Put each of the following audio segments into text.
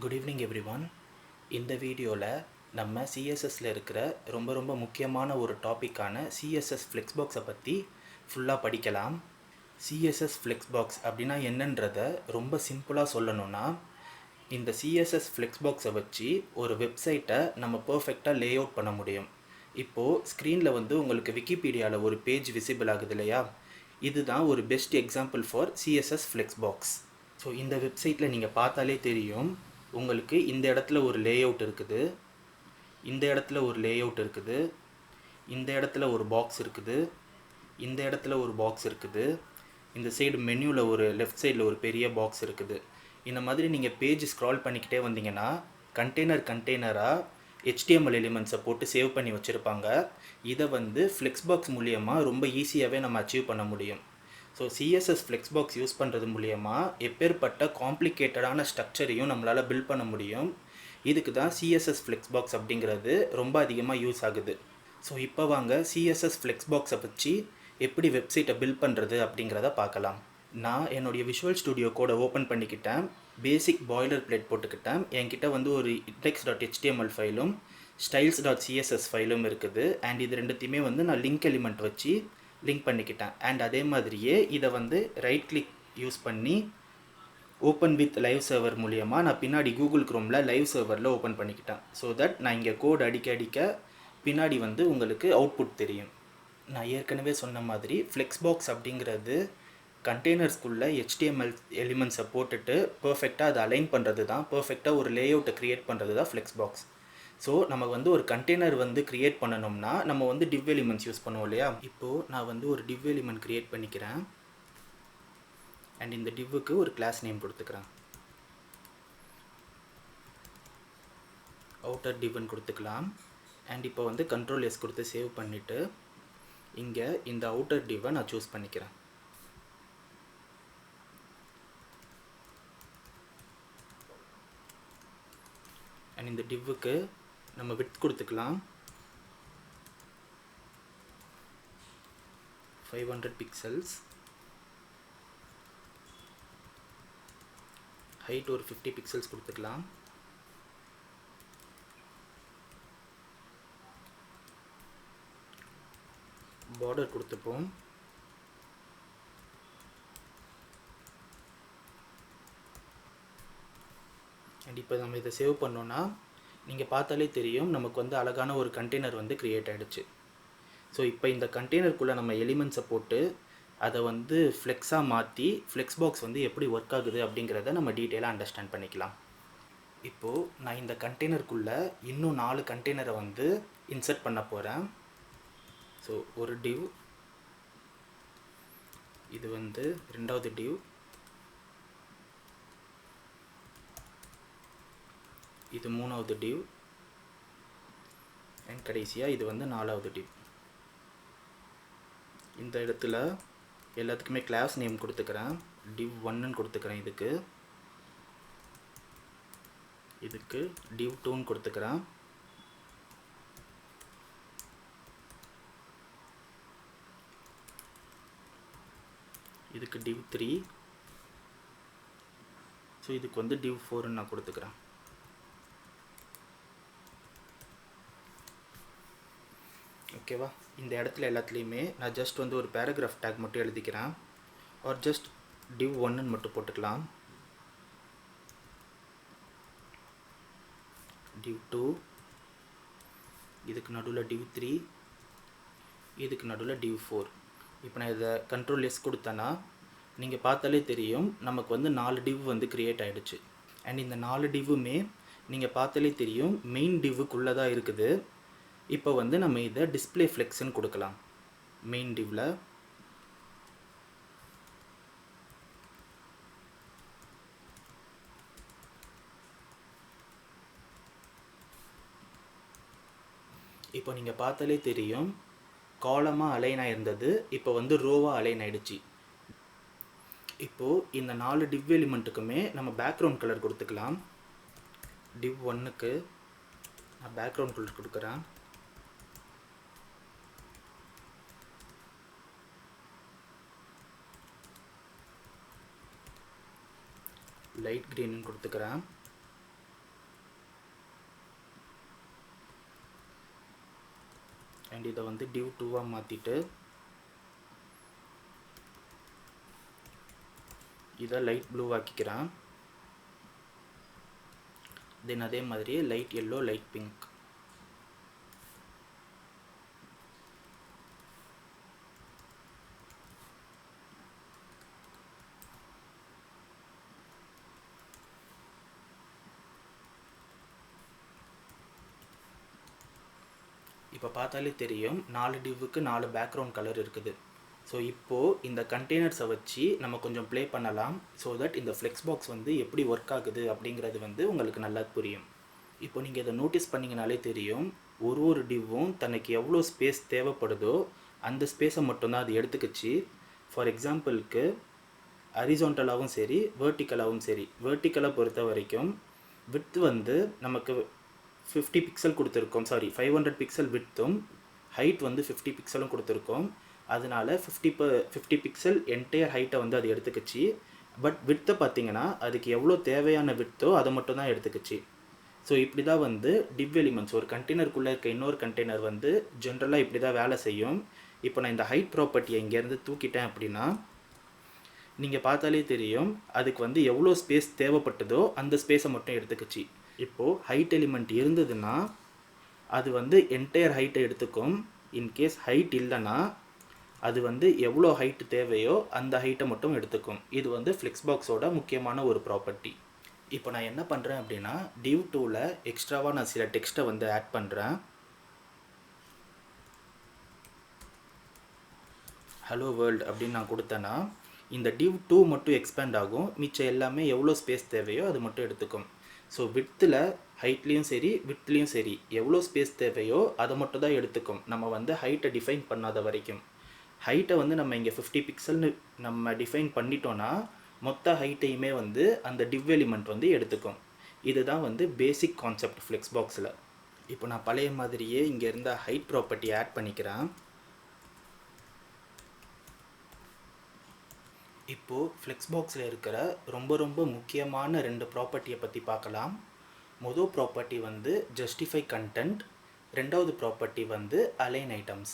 Good evening everyone. இந்த வீடியோவில் நம்ம சிஎஸ்எஸ்ல இருக்கிற ரொம்ப முக்கியமான ஒரு டாப்பிக்கான சிஎஸ்எஸ் ஃப்ளெக்ஸ்பாக்ஸை பற்றி ஃபுல்லாக படிக்கலாம். சிஎஸ்எஸ் ஃப்ளெக்ஸ்பாக்ஸ் அப்படின்னா என்னன்றதை ரொம்ப சிம்பிளாக சொல்லணும்னா, இந்த சிஎஸ்எஸ் ஃப்ளெக்ஸ்பாக்ஸை வச்சு ஒரு வெப்சைட்டை நம்ம பர்ஃபெக்டாக லே அவுட் பண்ண முடியும். இப்போது ஸ்க்ரீனில் உங்களுக்கு விக்கிபீடியாவில் ஒரு பேஜ் விசிபிள் ஆகுது இல்லையா, இதுதான் ஒரு best example for CSS flexbox. So இந்த வெப்சைட்டில் நீங்கள் பார்த்தாலே தெரியும், உங்களுக்கு இந்த இடத்துல ஒரு லே அவுட் இருக்குது, இந்த இடத்துல ஒரு லே அவுட் இருக்குது, இந்த இடத்துல ஒரு பாக்ஸ் இருக்குது, இந்த இடத்துல ஒரு பாக்ஸ் இருக்குது, இந்த சைடு மெனுவில் ஒரு லெஃப்ட் சைடில் ஒரு பெரிய பாக்ஸ் இருக்குது. இந்த மாதிரி நீங்கள் பேஜ் ஸ்க்ரால் பண்ணிக்கிட்டே வந்தீங்கன்னா கண்டெய்னராக HTML எலிமெண்ட்ஸை போட்டு சேவ் பண்ணி வச்சுருப்பாங்க. இதை ஃப்ளெக்ஸ்பாக்ஸ் மூலியமாக ரொம்ப ஈஸியாகவே நம்ம அச்சீவ் பண்ண முடியும். ஸோ சிஎஸ்எஸ் ஃப்ளெக்ஸ்பாக்ஸ் யூஸ் பண்ணுறது மூலியமாக எப்பேற்பட்ட காம்ப்ளிகேட்டடான ஸ்ட்ரக்சரையும் நம்மளால் பில்ட் பண்ண முடியும். இதுக்கு தான் சிஎஸ்எஸ் ஃப்ளெக்ஸ்பாக்ஸ் அப்படிங்கிறது ரொம்ப அதிகமாக யூஸ் ஆகுது. ஸோ இப்போ வாங்க சிஎஸ்எஸ் ஃப்ளெக்ஸ்பாக்ஸை வச்சு எப்படி வெப்சைட்டை பில்ட் பண்ணுறது அப்படிங்கிறத பார்க்கலாம். நான் என்னுடைய விஷுவல் ஸ்டுடியோ கோடை ஓப்பன் பண்ணிக்கிட்டேன், பேசிக் பாய்லர் பிளேட் போட்டுக்கிட்டேன். என்கிட்ட ஒரு index.html ஃபைலும் styles.css ஃபைலும் இருக்குது. அண்ட் இது ரெண்டுத்தையுமே நான் லிங்க் எலிமெண்ட் வச்சு லிங்க் பண்ணிக்கிட்டேன். அண்ட் அதே மாதிரியே இதை ரைட் கிளிக் யூஸ் பண்ணி ஓப்பன் வித் லைவ் சர்வர் மூலியமாக நான் பின்னாடி கூகுள் குரோமில் லைவ் சர்வரில் ஓப்பன் பண்ணிக்கிட்டேன். ஸோ தட் நான் இங்கே கோட் அடிக்க பின்னாடி உங்களுக்கு அவுட்புட் தெரியும். நான் ஏற்கனவே சொன்ன மாதிரி ஃப்ளெக்ஸ்பாக்ஸ் அப்படிங்கிறது கண்டெய்னர்ஸ்குள்ளே HTML எலிமெண்ட்ஸை போட்டுட்டு பர்ஃபெக்டாக அதை அலைன் பண்ணுறது தான், பர்ஃபெக்டாக ஒரு லே அவுட்டை க்ரியேட் பண்ணுறது தான் ஃப்ளெக்ஸ்பாக்ஸ். ஸோ நம்ம ஒரு கண்டெய்னர் க்ரியேட் பண்ணணும்னா நம்ம டிவ் எலிமெண்ட்ஸ் யூஸ் பண்ணுவோம் இல்லையா. இப்போது நான் ஒரு டிவ் எலிமெண்ட் க்ரியேட் பண்ணிக்கிறேன். அண்ட் இந்த டிவ்வுக்கு ஒரு கிளாஸ் நேம் கொடுத்துக்கிறேன். அவுட்டர் டிவ்னு கொடுத்துக்கலாம். அண்ட் இப்போ Ctrl S கொடுத்து சேவ் பண்ணிவிட்டு இங்கே இந்த அவுட்டர் டிவ்வை நான் சூஸ் பண்ணிக்கிறேன். அண்ட் இந்த டிவ்வுக்கு நம்ம விட்த் கொடுத்துக்கலாம் 500 பிக்சல்ஸ், ஹைட் ஒரு 50 பிக்சல்ஸ் கொடுத்துக்கலாம். பார்டர் கொடுத்துப்போம். அண்ட் இப்போ நம்ம இதை சேவ் பண்ணோன்னா நீங்கள் பார்த்தாலே தெரியும், நமக்கு அழகான ஒரு கண்டெய்னர் க்ரியேட் ஆகிடுச்சு. ஸோ இப்போ இந்த கண்டெய்னருக்குள்ளே நம்ம எலிமெண்ட்ஸை போட்டு அதை ஃப்ளெக்ஸாக மாற்றி ஃப்ளெக்ஸ்பாக்ஸ் எப்படி ஒர்க் ஆகுது அப்படிங்கிறத நம்ம டீட்டெயிலாக அண்டர்ஸ்டாண்ட் பண்ணிக்கலாம். இப்போது நான் இந்த கண்டெய்னருக்குள்ளே இன்னும் 4 கண்டெய்னரை இன்சர்ட் பண்ண போகிறேன். ஸோ ஒரு டிவ், இது ரெண்டாவது டிவ், இது மூணாவது டிவ், அண்ட் கடைசியாக இது நாலாவது டிவ். இந்த இடத்துல எல்லாத்துக்குமே கிளாஸ் நேம் கொடுத்துக்கிறேன். div 1ன்னு கொடுத்துக்கிறேன். இதுக்கு div 2ன்னு கொடுத்துக்கிறேன். இதுக்கு div 3. ஸோ இதுக்கு div 4ன்னு நான் கொடுத்துக்கிறேன். ஓகேவா. இந்த இடத்துல எல்லாத்துலேயுமே நான் ஜஸ்ட் ஒரு பேராகிராஃப் டேக் மட்டும் எழுதிக்கிறேன். ஆர் ஜஸ்ட் div 1ன்னு மட்டும் போட்டுக்கலாம். div 2, இதுக்கு நடுவில் div 3, இதுக்கு நடுவில் div 4. இப்போ நான் இதை Ctrl S கொடுத்தேன்னா நீங்கள் பார்த்தாலே தெரியும், நமக்கு 4 div க்ரியேட் ஆகிடுச்சு. அண்ட் இந்த 4 divவுமே நீங்கள் பார்த்தாலே தெரியும் மெயின் divவுக்குள்ளே தான் இருக்குது. இப்போ நம்ம இதை டிஸ்பிளே ஃப்ளெக்ஸ்ன்னு கொடுக்கலாம். மெயின் டிவ்வில் இப்போ நீங்கள் பார்த்தாலே தெரியும், காலமாக அலைன் ஆயிருந்தது இப்போ ரோவாக அலைன் ஆயிடுச்சு. இப்போது இந்த 4 டிவ் எலிமெண்ட்டுக்குமே நம்ம பேக்ரவுண்ட் கலர் கொடுத்துக்கலாம். div 1க்கு நான் பேக்ரவுண்ட் கலர் கொடுக்குறேன். லைட் க்ரீன் கொடுத்துக்கிறேன். அண்ட் இதை வந்து div 2 மாற்றிட்டு இதை லைட் ப்ளூ ஆக்கிக்கிறேன். தென் அதே மாதிரியே லைட் எல்லோ, லைட் பிங்க். இப்போ பார்த்தாலே தெரியும் 4 டிவ்வுக்கு 4 பேக்ரவுண்ட் கலர் இருக்குது. ஸோ இப்போது இந்த கண்டெய்னர்ஸை வச்சு நம்ம கொஞ்சம் ப்ளே பண்ணலாம். ஸோ தட் இந்த ஃப்ளெக்ஸ் பாக்ஸ் வந்து எப்படி ஒர்க் ஆகுது அப்படிங்கிறது வந்து உங்களுக்கு நல்லா புரியும். இப்போ நீங்கள் இதை நோட்டீஸ் பண்ணிங்கனாலே தெரியும், ஒரு டிவ்வும் தனக்கு எவ்வளோ ஸ்பேஸ் தேவைப்படுதோ அந்த ஸ்பேஸை மட்டும்தான் அது எடுத்துக்கிச்சு. ஃபார் எக்ஸாம்பிளுக்கு ஹரிசாண்டலாகவும் சரி, வேர்ட்டிக்கலாகவும் சரி. வேர்ட்டிக்கலை பொறுத்த வரைக்கும் விட்த் வந்து நமக்கு 50 பிக்சல் கொடுத்துருக்கோம், 500 பிக்சல் விட்த்தும் ஹைட் வந்து 50 பிக்சலும் கொடுத்துருக்கோம். அதனால 50 பிக்சல் என்டையர் ஹைட்டை வந்து அது எடுத்துக்கிச்சு. பட் விட்த்தை பார்த்தீங்கன்னா அதுக்கு எவ்வளோ தேவையான விட்த்தோ அதை மட்டும் தான் எடுத்துக்கிச்சு. ஸோ இப்படி தான் வந்து டிவ் எலிமெண்ட்ஸ் ஒரு கண்டெய்னருக்குள்ளே இருக்க இன்னொரு கண்டெய்னர் வந்து ஜென்ரலாக இப்படி தான் வேலை செய்யும். இப்போ நான் இந்த ஹைட் ப்ராப்பர்ட்டியை இங்கேருந்து தூக்கிட்டேன் அப்படின்னா நீங்கள் பார்த்தாலே தெரியும் அதுக்கு வந்து எவ்வளோ ஸ்பேஸ் தேவைப்பட்டதோ அந்த ஸ்பேஸை மட்டும் எடுத்துக்கிச்சு. இப்போது ஹைட் எலிமெண்ட் இருந்ததுன்னா அது வந்து என்டையர் ஹைட்டை எடுத்துக்கும். இன்கேஸ் ஹைட் இல்லைன்னா அது வந்து எவ்வளோ ஹைட்டு தேவையோ அந்த ஹைட்டை மட்டும் எடுத்துக்கும். இது வந்து ஃப்ளெக்ஸ் பாக்ஸோட முக்கியமான ஒரு ப்ராப்பர்ட்டி. இப்போ நான் என்ன பண்ணுறேன் அப்படின்னா div 2ல் எக்ஸ்ட்ராவாக நான் சில டெக்ஸ்ட்டை வந்து ஆட் பண்ணுறேன். ஹலோ வேர்ல்டு அப்படின்னு நான் கொடுத்தேன்னா இந்த div 2 மட்டும் எக்ஸ்பேண்ட் ஆகும். மிச்சம் எல்லாமே எவ்வளோ ஸ்பேஸ் தேவையோ அது மட்டும் எடுத்துக்கும். ஸோ விட்த்தில் ஹைட்லேயும் சரி விட்த்லேயும் சரி எவ்வளோ ஸ்பேஸ் தேவையோ அதை மட்டும் தான் எடுத்துக்கும். நம்ம வந்து ஹைட்டை டிஃபைன் பண்ணாத வரைக்கும். ஹைட்டை வந்து நம்ம இங்கே 50 பிக்சல்னு நம்ம டிஃபைன் பண்ணிட்டோன்னா மொத்த ஹைட்டையுமே வந்து அந்த டிவ் எலிமெண்ட் வந்து எடுத்துக்கும். இதுதான் வந்து பேசிக் கான்செப்ட் ஃப்ளெக்ஸ் பாக்ஸில். இப்போ நான் பழைய மாதிரியே இங்கே இருந்த ஹைட் ப்ராப்பர்ட்டி ஆட் பண்ணிக்கிறேன். இப்போது ஃப்ளெக்ஸ் பாக்ஸில் இருக்கிற ரொம்ப முக்கியமான 2 ப்ராப்பர்ட்டியை பற்றி பார்க்கலாம். முதல் ப்ராப்பர்ட்டி வந்து ஜஸ்டிஃபை கண்டென்ட், ரெண்டாவது ப்ராப்பர்ட்டி வந்து அலைன் ஐட்டம்ஸ்.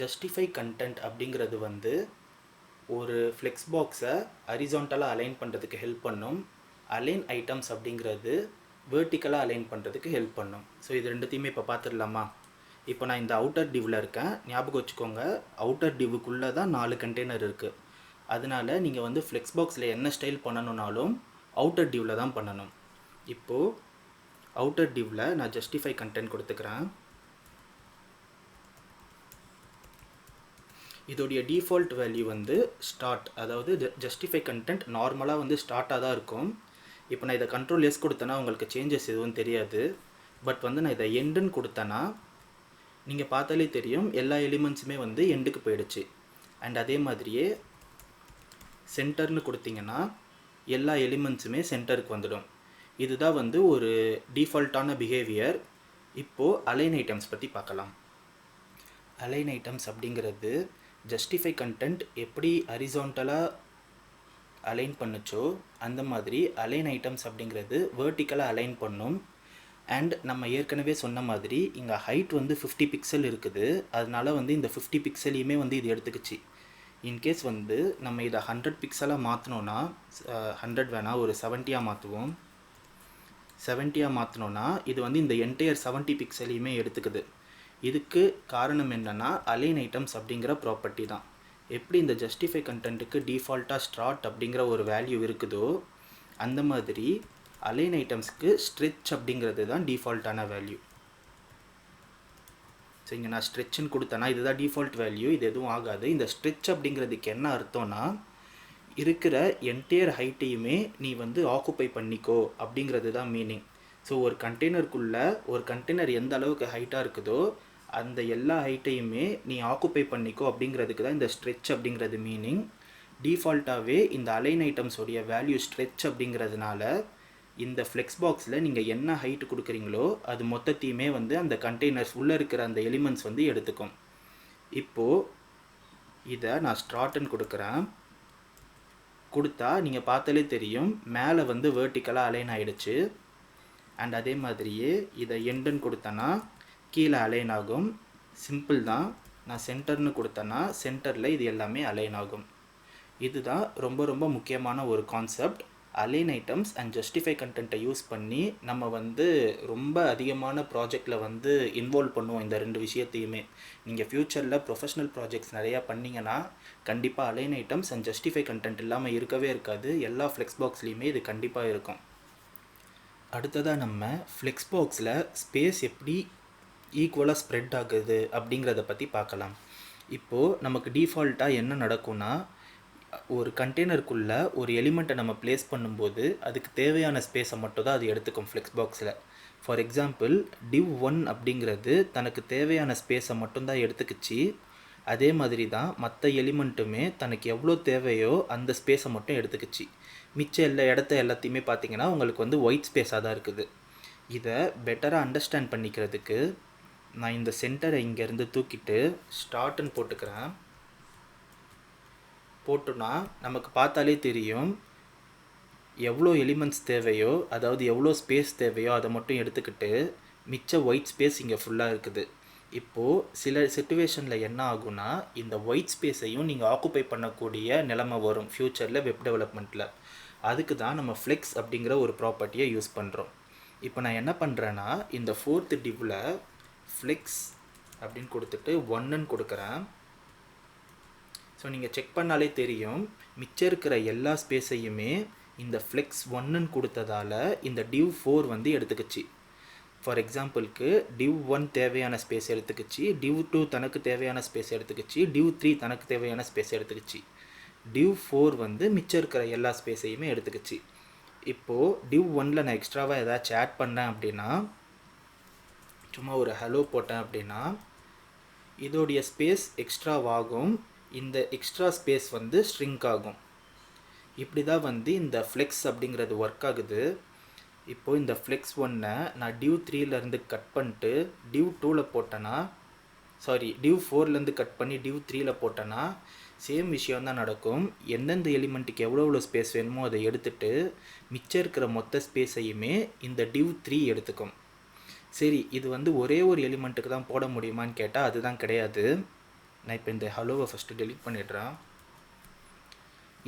ஜஸ்டிஃபை கண்டென்ட் அப்படிங்கிறது வந்து ஒரு ஃப்ளெக்ஸ் பாக்ஸை ஹரிசாண்டலாக அலைன் பண்ணுறதுக்கு ஹெல்ப் பண்ணும். அலைன் ஐட்டம்ஸ் அப்படிங்கிறது வேர்ட்டிக்கலாக அலைன் பண்ணுறதுக்கு ஹெல்ப் பண்ணும். ஸோ இது ரெண்டுத்தையுமே இப்போ பார்த்துடலாமா? இப்போ நான் இந்த அவுட்டர் டிவ்வில் இருக்கேன். ஞாபகம் வச்சுக்கோங்க, அவுட்டர் டிவ்வுக்குள்ளே தான் 4 கண்டெய்னர் இருக்குது. அதனால் நீங்கள் வந்து ஃப்ளெக்ஸ் பாக்ஸில் என்ன ஸ்டைல் பண்ணணுன்னாலும் அவுட்டர் டிவ்வில் தான் பண்ணணும். இப்போது அவுட்டர் டிவ்வில் நான் ஜஸ்டிஃபை கண்டென்ட் கொடுத்துக்கிறேன். இதோடைய டிஃபால்ட் வேல்யூ வந்து ஸ்டார்ட், அதாவது ஜஸ்டிஃபை கண்டென்ட் நார்மலாக வந்து ஸ்டார்ட்டாக தான் இருக்கும். இப்போ நான் இதை கண்ட்ரோல் எஸ் கொடுத்தேன்னா உங்களுக்கு சேஞ்சஸ் எதுவும் தெரியாது. பட் வந்து நான் இதை எண்டுன்னு கொடுத்தேன்னா நீங்கள் பார்த்தாலே தெரியும் எல்லா எலிமெண்ட்ஸுமே வந்து எண்டுக்கு போயிடுச்சு. அண்ட் அதே மாதிரியே சென்டர்னு கொடுத்தீங்கன்னா எல்லா எலிமெண்ட்ஸுமே சென்டருக்கு வந்துடும். இதுதான் வந்து ஒரு டிஃபால்ட்டான பிஹேவியர். இப்போது அலைன் ஐட்டம்ஸ் பற்றி பார்க்கலாம். அலைன் ஐட்டம்ஸ் அப்படிங்கிறது ஜஸ்டிஃபை கண்டென்ட் எப்படி ஹரிசாண்டலாக அலைன் பண்ணுச்சோ அந்த மாதிரி அலைன் ஐட்டம்ஸ் அப்படிங்கிறது வேர்ட்டிக்கலாக அலைன் பண்ணும். அண்ட் நம்ம ஏற்கனவே சொன்ன மாதிரி இங்கே ஹைட் வந்து 50 பிக்சல் இருக்குது. அதனால வந்து இந்த 50 பிக்சலையுமே வந்து இது எடுத்துக்கிச்சு. இன்கேஸ் வந்து நம்ம இதை 100 பிக்சலாக மாற்றினோன்னா 100 வேணால் ஒரு 70 மாற்றுவோம். 70 மாற்றினோன்னா இது வந்து இந்த என்டையர் 70 பிக்சலையுமே எடுத்துக்குது. இதுக்கு காரணம் என்னென்னா அலைன் ஐட்டம்ஸ் அப்படிங்கிற ப்ராப்பர்ட்டி தான். எப்படி இந்த ஜஸ்டிஃபை கண்டென்ட்டுக்கு டிஃபால்ட்டாக ஸ்டார்ட் அப்படிங்கிற ஒரு வேல்யூ இருக்குதோ அந்த மாதிரி அலைன் ஐட்டம்ஸ்க்கு ஸ்ட்ரெச் அப்படிங்கிறது தான் டிஃபால்ட்டான வேல்யூ. ஸோ இங்கே நான் ஸ்ட்ரெச்சுன்னு கொடுத்தேன்னா இதுதான் டிஃபால்ட் வேல்யூ, இது எதுவும் ஆகாது. இந்த ஸ்ட்ரெச் அப்படிங்கிறதுக்கு என்ன அர்த்தம்னா இருக்கிற என்டையர் ஹைட்டையுமே நீ வந்து ஆக்குப்பை பண்ணிக்கோ அப்படிங்கிறது தான் மீனிங். ஸோ ஒரு கண்டெய்னருக்குள்ளே ஒரு கண்டெய்னர் எந்த அளவுக்கு ஹைட்டாக இருக்குதோ அந்த எல்லா ஹைட்டையுமே நீ ஆக்குப்பை பண்ணிக்கோ அப்படிங்கிறதுக்கு தான் இந்த ஸ்ட்ரெச் அப்படிங்கிறது மீனிங். டிஃபால்ட்டாகவே இந்த அலைன் ஐட்டம்ஸோடைய வேல்யூ ஸ்ட்ரெச் அப்படிங்கிறதுனால இந்த ஃப்ளெக்ஸ் பாக்ஸில் நீங்கள் என்ன ஹைட்டு கொடுக்குறீங்களோ அது மொத்தத்தையுமே வந்து அந்த கண்டெய்னர்ஸ் உள்ளே இருக்கிற அந்த எலிமெண்ட்ஸ் வந்து எடுத்துக்கும். இப்போது இதை நான் ஸ்டார்ட்னு கொடுக்குறேன். கொடுத்தா நீங்கள் பார்த்தாலே தெரியும் மேலே வந்து வேர்ட்டிக்கலாக அலைன் ஆகிடுச்சு. அண்ட் அதே மாதிரியே இதை எண்டுன்னு கொடுத்தேன்னா கீழே அலைன் ஆகும். சிம்பிள் தான். நான் சென்டர்னு கொடுத்தேன்னா சென்டரில் இது எல்லாமே அலைன் ஆகும். இதுதான் ரொம்ப ரொம்ப முக்கியமான ஒரு concept. Align items and justify கண்டென்ட்டை யூஸ் பண்ணி நம்ம வந்து ரொம்ப அதிகமான ப்ராஜெக்டில் வந்து இன்வால்வ் பண்ணுவோம். இந்த ரெண்டு விஷயத்தையுமே நீங்கள் ஃப்யூச்சரில் ப்ரொஃபஷனல் ப்ராஜெக்ட்ஸ் நிறையா பண்ணிங்கன்னா கண்டிப்பாக align items and justify content இல்லாமல் இருக்கவே இருக்காது. எல்லா ஃப்ளெக்ஸ் பாக்ஸ்லேயுமே இது கண்டிப்பாக இருக்கும். அடுத்ததாக நம்ம ஃப்ளெக்ஸ் பாக்ஸில் ஸ்பேஸ் எப்படி ஈக்குவலாக ஸ்ப்ரெட் ஆகுது அப்படிங்கிறத பற்றி பார்க்கலாம். இப்போது நமக்கு டிஃபால்ட்டாக என்ன நடக்கும்னா, ஒரு கண்டெய்னருக்குள்ளே ஒரு எலிமெண்ட்டை நம்ம ப்ளேஸ் பண்ணும்போது அதுக்கு தேவையான ஸ்பேஸை மட்டும் தான் அது எடுத்துக்கும் ஃப்ளெக்ஸ் பாக்ஸில். ஃபார் எக்ஸாம்பிள் div1 அப்படிங்கிறது தனக்கு தேவையான ஸ்பேஸை மட்டும்தான் எடுத்துக்கிச்சு. அதே மாதிரி தான் மற்ற எலிமெண்ட்டுமே தனக்கு எவ்வளோ தேவையோ அந்த ஸ்பேஸை மட்டும் எடுத்துக்கிச்சு. மிச்சம் எல்லாத்தையுமே பார்த்தீங்கன்னா உங்களுக்கு வந்து ஒயிட் ஸ்பேஸாக தான் இருக்குது. இதை பெட்டராக அண்டர்ஸ்டாண்ட் பண்ணிக்கிறதுக்கு நான் இந்த சென்டரை இங்கேருந்து தூக்கிட்டு ஸ்டார்ட்னு போட்டுக்கிறேன். போட்டோன்னா நமக்கு பார்த்தாலே தெரியும் எவ்வளோ எலிமெண்ட்ஸ் தேவையோ, அதாவது எவ்வளோ ஸ்பேஸ் தேவையோ அதை மட்டும் எடுத்துக்கிட்டு மிச்ச ஒயிட் ஸ்பேஸ் இங்கே ஃபுல்லாக இருக்குது. இப்போது சில சிச்சுவேஷனில் என்ன ஆகும்னா, இந்த ஒயிட் ஸ்பேஸையும் நீங்கள் ஆக்குப்பை பண்ணக்கூடிய நிலைமை வரும் ஃப்யூச்சரில் வெப் டெவலப்மெண்ட்டில். அதுக்கு தான் நம்ம ஃப்ளெக்ஸ் அப்படிங்கிற ஒரு ப்ராப்பர்ட்டியை யூஸ் பண்ணுறோம். இப்போ நான் என்ன பண்ணுறேன்னா, இந்த 4th divல ஃப்ளெக்ஸ் அப்படின்னு கொடுத்துட்டு 1ன்னு கொடுக்குறேன். ஸோ நீங்கள் செக் பண்ணாலே தெரியும் மிச்சம் இருக்கிற எல்லா ஸ்பேஸையுமே இந்த ஃப்ளெக்ஸ் 1ன்னு கொடுத்ததால் இந்த div4 வந்து எடுத்துக்கிச்சு. ஃபார் எக்ஸாம்பிளுக்கு div1 தேவையான ஸ்பேஸ் எடுத்துக்கிச்சு, div2 தனக்கு தேவையான ஸ்பேஸ் எடுத்துக்கிச்சு, div3 தனக்கு தேவையான ஸ்பேஸ் எடுத்துக்கிச்சு, div4 வந்து மிச்சம் இருக்கிற எல்லா ஸ்பேஸையுமே எடுத்துக்கிச்சு. இப்போது div1ல் நான் எக்ஸ்ட்ராவாக ஏதாச்சும் ஆட் பண்ணேன் அப்படின்னா, சும்மா ஒரு ஹலோ போட்டேன் அப்படின்னா இதோடைய ஸ்பேஸ் எக்ஸ்ட்ராவாகும். இந்த எக்ஸ்ட்ரா ஸ்பேஸ் வந்து ஸ்ட்ரிங்க் ஆகும். இப்படி தான் வந்து இந்த ஃப்ளெக்ஸ் அப்படிங்கிறது ஒர்க் ஆகுது. இப்போது இந்த ஃப்ளெக்ஸ் 1-ஐ நான் div3லேருந்து கட் பண்ணிட்டு div2ல் போட்டேன்னா, div4லேருந்து கட் பண்ணி div3ல் போட்டேன்னா சேம் விஷயம் தான் நடக்கும். எந்தெந்த எலிமெண்ட்டுக்கு எவ்வளோ ஸ்பேஸ் வேணுமோ அதை எடுத்துகிட்டு மிச்சம் இருக்கிற மொத்த ஸ்பேஸையுமே இந்த div3 எடுத்துக்கும். சரி, இது வந்து ஒரே ஒரு எலிமெண்ட்டுக்கு தான் போட முடியுமான்னு கேட்டால் அதுதான் கிடையாது. நான் இப்போ இந்த ஹலோவை ஃபஸ்ட்டு டெலிட் பண்ணிடுறேன்.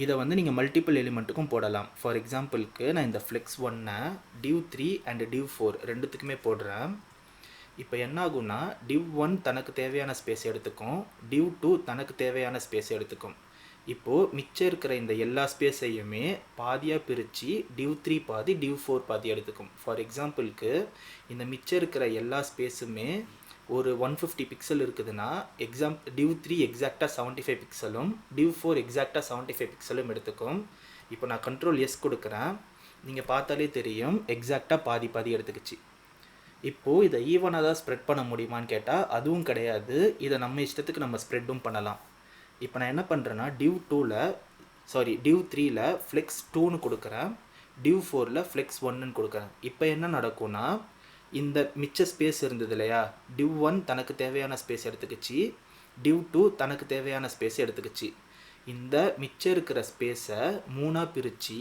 இதை வந்து நீங்கள் மல்டிபிள் எலிமெண்ட்டுக்கும் போடலாம். ஃபார் எக்ஸாம்பிளுக்கு நான் இந்த ஃப்ளெக்ஸ் 1-ஐ div3 அண்ட் div4 ரெண்டுத்துக்குமே போடுறேன். இப்போ என்ன ஆகும்னா, div1 தனக்கு தேவையான ஸ்பேஸ் எடுத்துக்கும், div2 தனக்கு தேவையான ஸ்பேஸ் எடுத்துக்கும். இப்போது மிச்சம் இருக்கிற இந்த எல்லா ஸ்பேஸையுமே பாதியாக பிரித்து div3 பாதி div4 பாதி எடுத்துக்கும். ஃபார் எக்ஸாம்பிளுக்கு இந்த மிச்சம் இருக்கிற எல்லா ஸ்பேஸுமே ஒரு 150 பிக்சல் இருக்குதுன்னா div3 எக்ஸாக்டாக 75 பிக்சலும் div4 எக்ஸாக்டாக 75 பிக்சலும் எடுத்துக்கும். இப்போ நான் கண்ட்ரோல் எஸ் கொடுக்குறேன். நீங்கள் பார்த்தாலே தெரியும் எக்ஸாக்டாக பாதி பாதி எடுத்துக்கிச்சு. இப்போது இதை ஈவனாக தான் ஸ்ப்ரெட் பண்ண முடியுமான்னு கேட்டால் அதுவும் கிடையாது. இதை நம்ம இஷ்டத்துக்கு நம்ம ஸ்ப்ரெட்டும் பண்ணலாம். இப்போ நான் என்ன பண்ணுறேன்னா div3ல் ஃப்ளெக்ஸ் 2ன்னு கொடுக்குறேன், div4ல் ஃப்ளெக்ஸ் 1ன்னு கொடுக்குறேன். இப்போ என்ன நடக்கும்னா, இந்த மிச்ச ஸ்பேஸ் இருந்தது இல்லையா, div1 தனக்கு தேவையான ஸ்பேஸ் எடுத்துக்கிச்சு, div2 தனக்கு தேவையான ஸ்பேஸ் எடுத்துக்கிச்சு. இந்த மிச்சம் இருக்கிற ஸ்பேஸை 3ஆக பிரித்து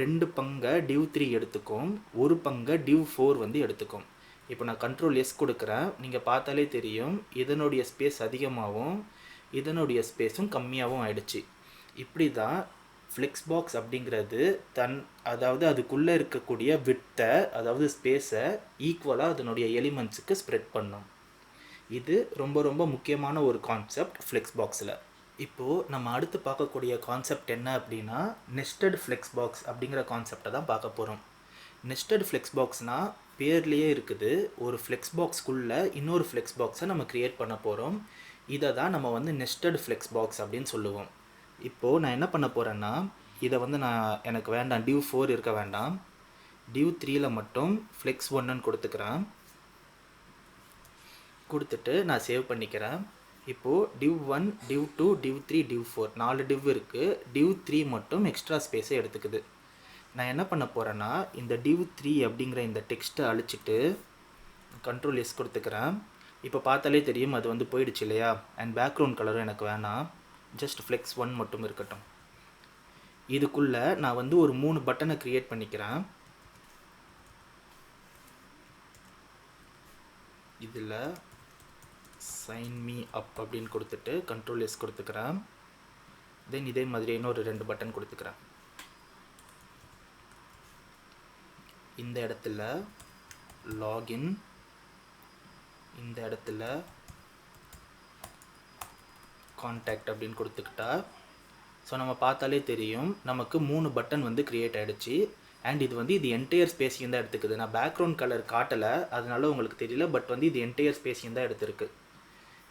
2 பங்கை div3 எடுத்துக்கும், ஒரு பங்கை div4 வந்து எடுத்துக்கும். இப்போ நான் கண்ட்ரோல் எஸ் கொடுக்குறேன். நீங்கள் பார்த்தாலே தெரியும் இதனுடைய ஸ்பேஸ் அதிகமாகவும் இதனுடைய ஸ்பேஸும் கம்மியாகவும் ஆயிடுச்சு. இப்படி தான் ஃப்ளெக்ஸ் பாக்ஸ் அப்படிங்கிறது அதாவது அதுக்குள்ளே இருக்கக்கூடிய விட்த்தை, அதாவது ஸ்பேஸை ஈக்குவலாக அதனுடைய எலிமெண்ட்ஸுக்கு ஸ்ப்ரெட் பண்ணும். இது ரொம்ப ரொம்ப முக்கியமான ஒரு கான்செப்ட் ஃப்ளெக்ஸ் பாக்ஸில். இப்போது நம்ம அடுத்து பார்க்கக்கூடிய கான்செப்ட் என்ன அப்படின்னா, நெஸ்டட் ஃப்ளெக்ஸ் பாக்ஸ் அப்படிங்கிற கான்செப்டை தான் பார்க்க போகிறோம். நெஸ்டட் ஃப்ளெக்ஸ் பாக்ஸ்னால் பேர்லேயே இருக்குது, ஒரு ஃப்ளெக்ஸ் பாக்ஸ்க்குள்ளே இன்னொரு ஃப்ளெக்ஸ் பாக்ஸை நம்ம க்ரியேட் பண்ண போகிறோம். இதை தான் நம்ம வந்து நெஸ்டட் ஃப்ளெக்ஸ் பாக்ஸ் அப்படின்னு சொல்லுவோம். இப்போது நான் என்ன பண்ண போகிறேன்னா, இதை வந்து எனக்கு வேண்டாம், div4 இருக்க வேண்டாம், div3ல் மட்டும் ஃப்ளெக்ஸ் 1ன்னு கொடுத்துக்கிறேன். கொடுத்துட்டு நான் சேவ் பண்ணிக்கிறேன். இப்போது div1 div2 div3 div4 4 div இருக்குது. div3 மட்டும் எக்ஸ்ட்ரா ஸ்பேஸை எடுத்துக்குது. நான் என்ன பண்ண போகிறேன்னா, இந்த div3 அப்படிங்கிற இந்த டெக்ஸ்ட்டை அழிச்சிட்டு கண்ட்ரோல் எஸ் கொடுத்துக்கிறேன். இப்போ பார்த்தாலே தெரியும் அது வந்து போயிடுச்சு இல்லையா, அண்ட் பேக்ரவுண்ட் கலரும் எனக்கு வேணாம், ஜஸ்ட் ஃப்ளெக்ஸ் 1 மட்டும் இருக்கட்டும். இதுக்குள்ளே நான் வந்து ஒரு 3 பட்டனை க்ரியேட் பண்ணிக்கிறேன். இதில் சைன் மீ அப் அப்படின்னு கொடுத்துட்டு கண்ட்ரோல் எஸ் கொடுத்துக்கிறேன். தென் இதே மாதிரி இன்னொரு 2 பட்டன் கொடுத்துக்கிறேன். இந்த இடத்துல லாகின், இந்த இடத்துல கான்டாக்ட் அப்படின்னு கொடுத்துக்கிட்டா ஸோ நம்ம பார்த்தாலே தெரியும் நமக்கு 3 பட்டன் வந்து க்ரியேட் ஆகிடுச்சு. அண்ட் இது வந்து இது என்டையர் ஸ்பேஸையும் தான் எடுத்துக்குது. நான் பேக்ரவுண்ட் கலர் காட்டலை, அதனால உங்களுக்கு தெரியல. பட் வந்து இது என்டையர் ஸ்பேஸையும் தான் எடுத்துருக்கு.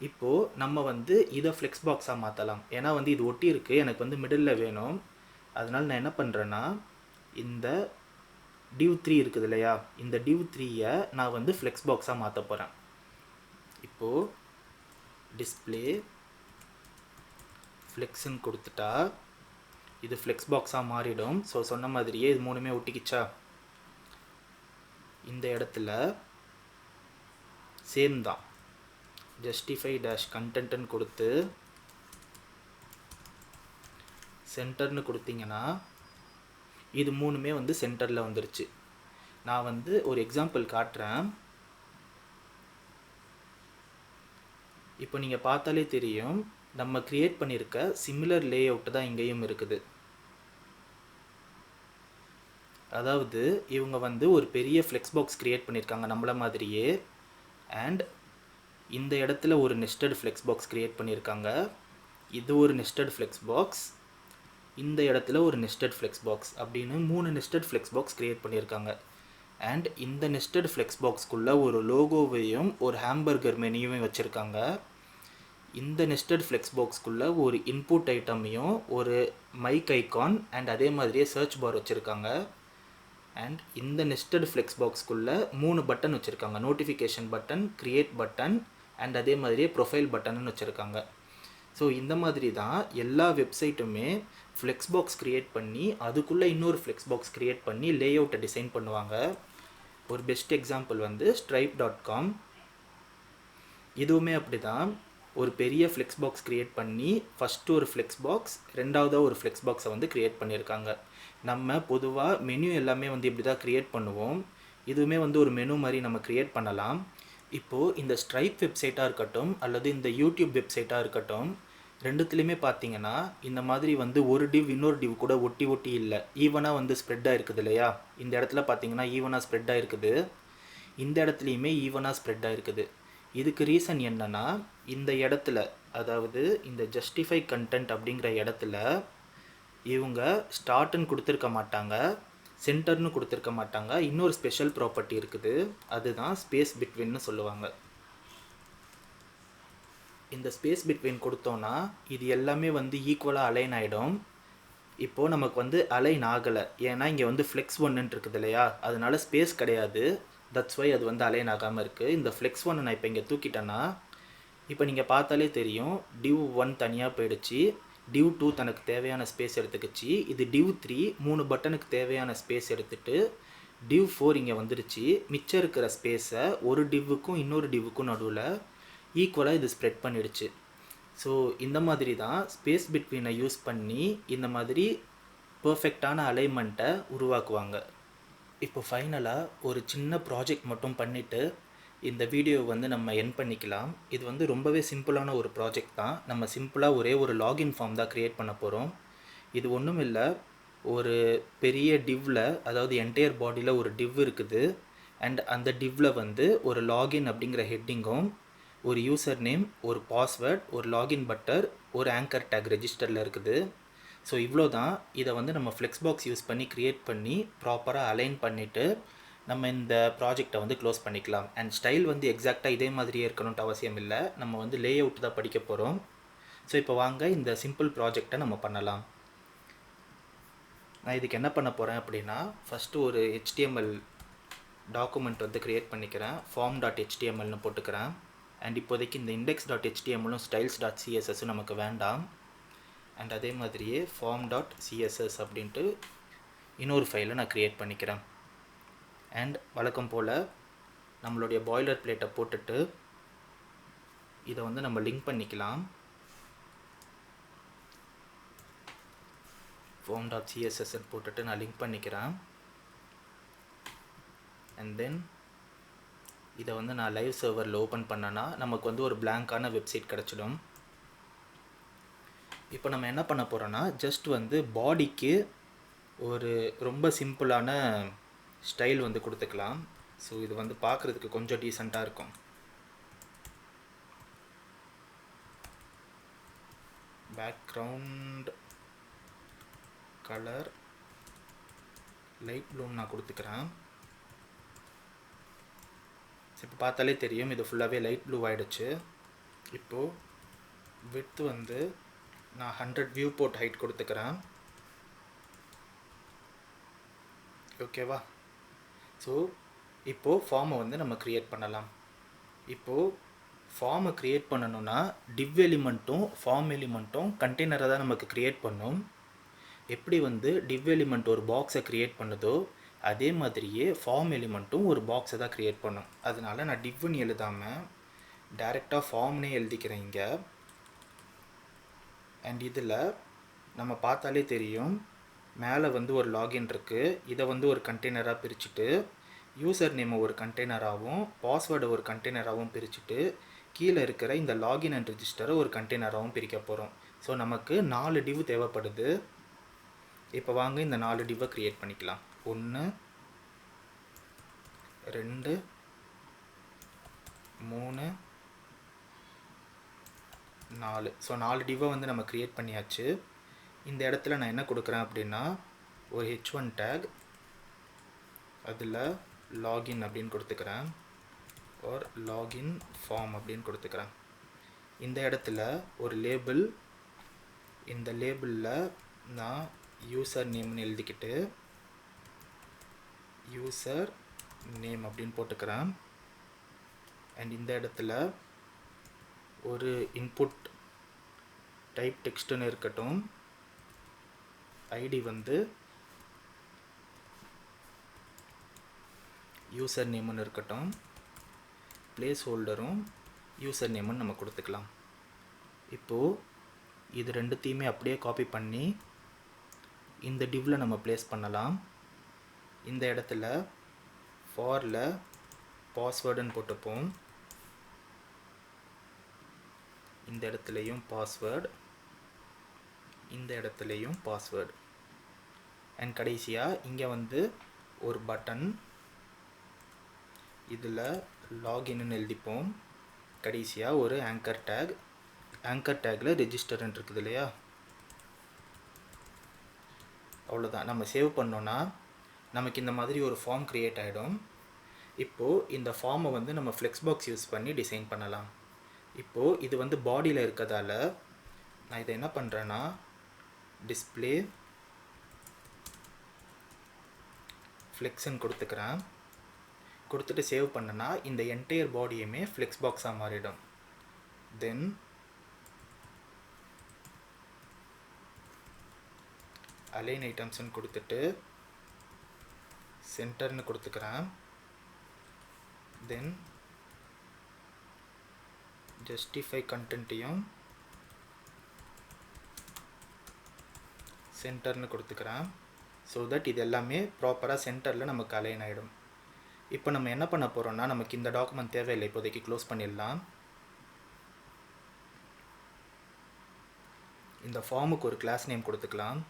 இப்போது நம்ம வந்து இதை ஃப்ளெக்ஸ் பாக்ஸாக மாற்றலாம். ஏன்னா வந்து இது ஒட்டி இருக்குது, எனக்கு வந்து மிடில் வேணும். அதனால் நான் என்ன பண்ணுறேன்னா இந்த div 3 இருக்குது இல்லையா, இந்த div 3-ஐ நான் வந்து ஃப்ளெக்ஸ் பாக்ஸாக மாற்ற போகிறேன். இப்போது டிஸ்பிளே ஃப்ளெக்ஸ்ன்னு கொடுத்துட்டா இது ஃப்ளெக்ஸ் பாக்ஸாக மாறிடும். ஸோ சொன்ன மாதிரியே இது 3மே ஒட்டிக்கிச்சா. இந்த இடத்துல சேம் தான், ஜஸ்டிஃபை டேஷ் கண்டென்ட்னு கொடுத்து சென்டர்னு கொடுத்தீங்கன்னா இது 3மே வந்து சென்டரில் வந்துருச்சு. நான் வந்து ஒரு எக்ஸாம்பிள் காட்டுறேன். இப்போ நீங்கள் பார்த்தாலே தெரியும் நம்ம க்ரியேட் பண்ணியிருக்க சிமிலர் லே அவுட்டு தான் இங்கேயும் இருக்குது. அதாவது இவங்க வந்து ஒரு பெரிய ஃப்ளெக்ஸ் பாக்ஸ் க்ரியேட் பண்ணியிருக்காங்க நம்மள மாதிரியே. அண்ட் இந்த இடத்துல ஒரு நெஸ்டட் ஃப்ளெக்ஸ் பாக்ஸ் க்ரியேட் பண்ணியிருக்காங்க. இது ஒரு நெஸ்டட் ஃப்ளெக்ஸ் பாக்ஸ், இந்த இடத்துல ஒரு நெஸ்டட் ஃப்ளெக்ஸ் பாக்ஸ் அப்படின்னு 3 நெஸ்டட் ஃப்ளெக்ஸ் பாக்ஸ் க்ரியேட் பண்ணியிருக்காங்க. அண்ட் இந்த நெஸ்டட் ஃப்ளெக்ஸ் பாக்ஸ்க்குள்ளே ஒரு லோகோவையும் ஒரு ஹாம்பர்கர் மெனியும் வச்சுருக்காங்க. இந்த நெஸ்டட் ஃப்ளெக்ஸ் பாக்ஸ்க்குள்ளே ஒரு இன்புட் ஐட்டமையும் ஒரு மைக் ஐக்கான் அண்ட் அதே மாதிரியே சர்ச் பார் வச்சுருக்காங்க. அண்ட் இந்த நெஸ்டட் ஃப்ளெக்ஸ் பாக்ஸ்க்குள்ளே 3 பட்டன் வச்சுருக்காங்க. Notification button, create button and அதே மாதிரியே ப்ரொஃபைல் பட்டன்னு வச்சுருக்காங்க. ஸோ இந்த மாதிரி தான் எல்லா வெப்சைட்டுமே ஃப்ளெக்ஸ் பாக்ஸ் க்ரியேட் பண்ணி அதுக்குள்ளே இன்னொரு ஃப்ளெக்ஸ் பாக்ஸ் க்ரியேட் பண்ணி லே அவுட்டை டிசைன் பண்ணுவாங்க. ஒரு பெஸ்ட் எக்ஸாம்பிள் வந்து stripe.com. இதுவுமே அப்படி தான், ஒரு பெரிய ஃப்ளெக்ஸ் பாக்ஸ் க்ரியேட் பண்ணி ஃபஸ்ட்டு ஒரு ஃப்ளெக்ஸ் பாக்ஸ், ரெண்டாவதாக ஒரு ஃப்ளெக்ஸ் பாக்ஸை வந்து க்ரியேட் பண்ணியிருக்காங்க. நம்ம பொதுவாக மெனு எல்லாமே வந்து இப்படி தான் க்ரியேட் பண்ணுவோம். இதுவுமே வந்து ஒரு மெனு மாதிரி நம்ம க்ரியேட் பண்ணலாம். இப்போது இந்த ஸ்ட்ரைப் வெப்சைட்டாக இருக்கட்டும் அல்லது இந்த யூடியூப் வெப்சைட்டாக இருக்கட்டும், ரெண்டுத்துலேயுமே பார்த்தீங்கன்னா இந்த மாதிரி வந்து ஒரு டிவ் இன்னொரு டிவ் கூட ஒட்டி ஒட்டி இல்லை, ஈவனாக வந்து ஸ்ப்ரெட்டாக இருக்குது இல்லையா. இந்த இடத்துல பார்த்தீங்கன்னா ஈவனாக ஸ்ப்ரெட்டாக இருக்குது, இந்த இடத்துலையுமே ஈவனாக ஸ்ப்ரெட்டாக இருக்குது. இதுக்கு ரீசன் என்னென்னா இந்த இடத்துல, அதாவது இந்த ஜஸ்டிஃபை கண்டென்ட் அப்படிங்கிற இடத்துல இவங்க ஸ்டார்ட்னு கொடுத்துருக்க மாட்டாங்க, சென்டர்னு கொடுத்துருக்க மாட்டாங்க. இன்னொரு ஸ்பெஷல் ப்ராப்பர்ட்டி இருக்குது, அதுதான் ஸ்பேஸ் பிட்வீன்னு சொல்லுவாங்க. இந்த ஸ்பேஸ் பிட்வீன் கொடுத்தோன்னா இது எல்லாமே வந்து ஈக்குவலாக அலைன் ஆகிடும். இப்போது நமக்கு வந்து அலைன் ஆகலை, ஏன்னா இங்கே வந்து ஃப்ளெக்ஸ் 1 இருக்குது இல்லையா, அதனால ஸ்பேஸ் கிடையாது. தட்ஸ் வை அது வந்து அலைன் ஆகாமல் இருக்குது. இந்த ஃப்ளெக்ஸ் 1 நான் இப்போ இங்கே தூக்கிட்டேன்னா இப்போ நீங்கள் பார்த்தாலே தெரியும் div 1 தனியாக போயிடுச்சு, div 2 தனக்கு தேவையான ஸ்பேஸ் எடுத்துக்கிச்சு. இது div 3 3 பட்டனுக்கு தேவையான ஸ்பேஸ் எடுத்துகிட்டு div 4 இங்கே வந்துடுச்சு. மிச்சம் இருக்கிற ஸ்பேஸை ஒரு டிவ்வுக்கும் இன்னொரு டிவ்வுக்கும் நடுவில் ஈக்குவலாக இது ஸ்ப்ரெட் பண்ணிடுச்சு. ஸோ இந்த மாதிரி தான் ஸ்பேஸ் பிட்வீனை யூஸ் பண்ணி இந்த மாதிரி பர்ஃபெக்டான அலைன்மெண்ட்டை உருவாக்குவாங்க. இப்போ ஃபைனலாக ஒரு சின்ன ப்ராஜெக்ட் மட்டும் பண்ணிவிட்டு இந்த வீடியோவை வந்து நம்ம எண்ட் பண்ணிக்கலாம். இது வந்து ரொம்பவே சிம்பிளான ஒரு ப்ராஜெக்ட் தான். நம்ம சிம்பிளாக ஒரே ஒரு லாகின் ஃபார்ம் தான் க்ரியேட் பண்ண போகிறோம். இது ஒன்றும் இல்லை, ஒரு பெரிய டிவ்வில், அதாவது என்டையர் பாடியில் ஒரு டிவ் இருக்குது. அண்ட் அந்த டிவ்வில் வந்து ஒரு லாகின் அப்படிங்கிற ஹெட்டிங்கும், ஒரு யூசர் நேம், ஒரு பாஸ்வேர்ட், ஒரு லாகின் பட்டர், ஒரு ஆங்கர் டேக் ரெஜிஸ்டரில் இருக்குது. ஸோ இவ்வளோ தான். இதை வந்து நம்ம ஃப்ளெக்ஸ் பாக்ஸ் யூஸ் பண்ணி க்ரியேட் பண்ணி ப்ராப்பராக அலைன் பண்ணிவிட்டு நம்ம இந்த ப்ராஜெக்டை வந்து க்ளோஸ் பண்ணிக்கலாம். அண்ட் ஸ்டைல் வந்து எக்ஸாக்டாக இதே மாதிரியே இருக்கணும்ட்டு அவசியம் இல்லை, நம்ம வந்து லே அவுட் தான் படிக்க போகிறோம். ஸோ இப்போ வாங்க இந்த சிம்பிள் ப்ராஜெக்டை நம்ம பண்ணலாம். நான் இதுக்கு என்ன பண்ண போகிறேன் அப்படின்னா, ஃபஸ்ட்டு ஒரு HTML டாக்குமெண்ட் வந்து க்ரியேட் பண்ணிக்கிறேன். form.htmlனு போட்டுக்கிறேன். அண்ட் இப்போதைக்கு இந்த index.htmலும் styles.css நமக்கு வேண்டாம். அண்ட் அதே மாதிரியே form.css அப்படின்ட்டு இன்னொரு ஃபைலை நான் க்ரியேட் பண்ணிக்கிறேன். அண்ட் வழக்கம் போல் நம்மளுடைய பாய்லர் பிளேட்டை போட்டுட்டு இதை வந்து நம்ம லிங்க் பண்ணிக்கலாம். form.css போட்டுட்டு நான் லிங்க் பண்ணிக்கிறேன். அண்ட் தென் இதை வந்து நான் லைவ் சர்வரில் ஓப்பன் பண்ணேன்னா நமக்கு வந்து ஒரு பிளாங்கான வெப்சைட் கிடச்சிடும். இப்போ நம்ம என்ன பண்ண போகிறோன்னா, ஜஸ்ட் வந்து பாடிக்கு ஒரு ரொம்ப சிம்பிளான ஸ்டைல் வந்து கொடுத்துக்கலாம். ஸோ இது வந்து பார்க்குறதுக்கு கொஞ்சம் டீசெண்டாக இருக்கும். பேக்ரவுண்ட் கலர் லைட் ப்ளூன்னு நான் கொடுத்துக்கிறேன். இப்போ பார்த்தாலே தெரியும் இது ஃபுல்லாகவே லைட் ப்ளூ ஆகிடுச்சு. இப்போது விட்த் வந்து நான் 100 வியூ போர்ட் ஹைட் கொடுத்துக்கிறேன். ஓகேவா? ஸோ இப்போது ஃபார்மை வந்து நம்ம க்ரியேட் பண்ணலாம். இப்போது ஃபார்மை க்ரியேட் பண்ணணுன்னா டிவ் எலிமெண்ட்டும் ஃபார்ம் எலிமெண்ட்டும் கண்டெய்னரை தான் நமக்கு க்ரியேட் பண்ணும். எப்படி வந்து டிவ் எலிமெண்ட் ஒரு பாக்ஸை க்ரியேட் பண்ணுதோ அதே மாதிரியே ஃபார்ம் எலிமெண்ட்டும் ஒரு பாக்ஸை தான் க்ரியேட் பண்ணும். அதனால நான் டிவ்னு எழுதாமல் டைரெக்டாக ஃபார்ம்னே எழுதிக்கிறேன் இங்கே. அண்ட் இதில் நம்ம பார்த்தாலே தெரியும் மேலே வந்து ஒரு லாகின் இருக்குது. இதை வந்து ஒரு கண்டெய்னராக பிரிச்சுட்டு யூசர் நேமை ஒரு கண்டெய்னராகவும் பாஸ்வேர்டை ஒரு கண்டெய்னராகவும் பிரிச்சுட்டு கீழே இருக்கிற இந்த லாகின் அண்ட் ரிஜிஸ்டரை ஒரு கண்டெய்னராகவும் பிரிக்க போகிறோம். ஸோ நமக்கு 4 டிவ் தேவைப்படுது. இப்போ வாங்க இந்த 4 டிவ்வை க்ரியேட் பண்ணிக்கலாம். 1 2 3 4. ஸோ 4 டிவ்வை வந்து நம்ம க்ரியேட் பண்ணியாச்சு. இந்த இடத்துல நான் என்ன கொடுக்குறேன் அப்படின்னா ஒரு h1 டேக், அதில் லாகின் அப்படின்னு கொடுத்துக்கிறேன், ஒரு லாகின் ஃபார்ம் அப்படின்னு கொடுத்துக்கிறேன். இந்த இடத்துல ஒரு லேபிள், இந்த லேபிளில் நான் யூசர் நேம்னு எழுதிக்கிட்டு யூசர் நேம் அப்படின்னு போட்டுக்கிறேன். அண்ட் இந்த இடத்துல ஒரு இன்புட் டைப் டெக்ஸ்ட்டுன்னு இருக்கட்டும், ஐடி வந்து யூசர் நேம்னு இருக்கட்டும், பிளேஸ் ஹோல்டரும் யூசர் நேம்னு நம்ம கொடுத்துக்கலாம். இப்போது இது ரெண்டுத்தையுமே அப்படியே காப்பி பண்ணி இந்த டிவ்வில் நம்ம ப்ளேஸ் பண்ணலாம். இந்த இடத்துல ஃபாரில் பாஸ்வேர்டுன்னு போட்டுப்போம், இந்த இடத்துலையும் பாஸ்வேர்டு, இந்த இடத்துலையும் பாஸ்வேர்டு. அண்ட் கடைசியாக இங்கே வந்து ஒரு பட்டன், இதில் லாகின்னு எழுதிப்போம். கடைசியாக ஒரு ஆங்கர் டேக், ஆங்கர் டேக்கில் ரெஜிஸ்டர்ன்னு இருக்குது இல்லையா, அவ்வளோதான். நம்ம சேவ் பண்ணோன்னா நமக்கு இந்த மாதிரி ஒரு ஃபார்ம் க்ரியேட் ஆகிடும். இப்போது இந்த ஃபார்மை வந்து நம்ம ஃப்ளெக்ஸ்பாக்ஸ் யூஸ் பண்ணி டிசைன் பண்ணலாம். இப்போது இது வந்து பாடியில் இருக்கிறதால நான் இதை என்ன பண்ணுறேன்னா டிஸ்பிளே ஃப்ளெக்ஸ்ன்னு கொடுத்துக்கிறேன். கொடுத்துட்டு சேவ் பண்ணனா இந்த என்டையர் பாடியுமே ஃப்ளெக்ஸ் பாக்ஸாக மாறிடும். தென் அலைன் ஐட்டம்ஸ்ன்னு கொடுத்துட்டு சென்டர்னு கொடுத்துக்கிறேன். தென் ஜஸ்டிஃபை கண்டென்ட்டையும் சென்டர்னு கொடுத்துக்கிறேன். ஸோ தட் இது எல்லாமே ப்ராப்பராக சென்டரில் நமக்கு அலைன் ஆகிடும். இப்போ நம்ம என்ன பண்ண போகிறோம்னா நமக்கு இந்த டாக்குமெண்ட் தேவையில்லை, இப்போதைக்கு க்ளோஸ் பண்ணிடலாம். இந்த ஃபார்முக்கு ஒரு கிளாஸ் நேம் கொடுத்துக்கலாம்.